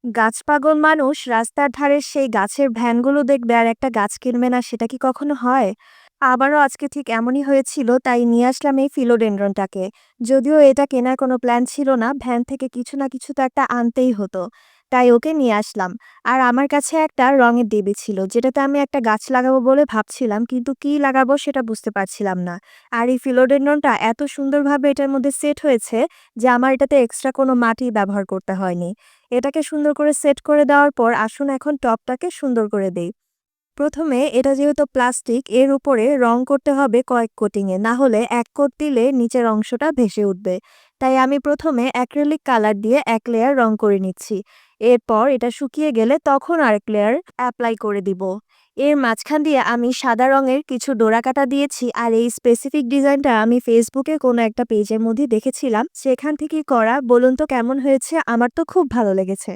গাছ পাগল মানুষ রাস্তার ধারের সেই গাছের ভ্যানগুলো দেখবে আর একটা গাছ কিনবে না, সেটা কি কখনো হয়? আবারও আজকে ঠিক এমনই হয়েছিল, তাই নিয়ে আসলাম এই ফিলোডেনড্রনটাকে। যদিও এটা কেনার কোনো প্ল্যান ছিল না, ভ্যান থেকে কিছু না কিছু তো একটা আনতেই হতো, তাই ওকে নিয়ে আসলাম। আর আমার কাছে একটা রঙের ডিবি ছিল, যেটাতে আমি একটা গাছ লাগাবো বলে ভাবছিলাম, কিন্তু কি লাগাবো সেটা বুঝতে পারছিলাম না। আর এই ফিলোডেনড্রনটা এত সুন্দরভাবে এটার মধ্যে সেট হয়েছে যে আমার এটাতে এক্সট্রা কোনো মাটি ব্যবহার করতে হয়নি। এটাকে সুন্দর করে সেট করে দেওয়ার পর আসুন এখন টবটাকে সুন্দর করে দেই। প্রথমে এটা যেহেতু প্লাস্টিক, এর উপরে রং করতে হবে কয়েক কোটিংয়ে, না হলে এক কোট দিলে নিচের অংশটা ভেসে উঠবে। তাই আমি প্রথমে অ্যাক্রিলিক কালার দিয়ে এক লেয়ার রং করে নিচ্ছি। এরপর এটা শুকিয়ে গেলে তখন আরেক লেয়ার অ্যাপ্লাই করে দিব। এর মাঝখান দিয়ে আমি সাদা রঙের কিছু ডোরাকাটা দিয়েছি। আর এই স্পেসিফিক ডিজাইনটা আমি ফেসবুকে কোনো একটা পেজের মধ্যে দেখেছিলাম, সেখান থেকেই করা। বলুন তো কেমন হয়েছে? আমার তো খুব ভালো লেগেছে।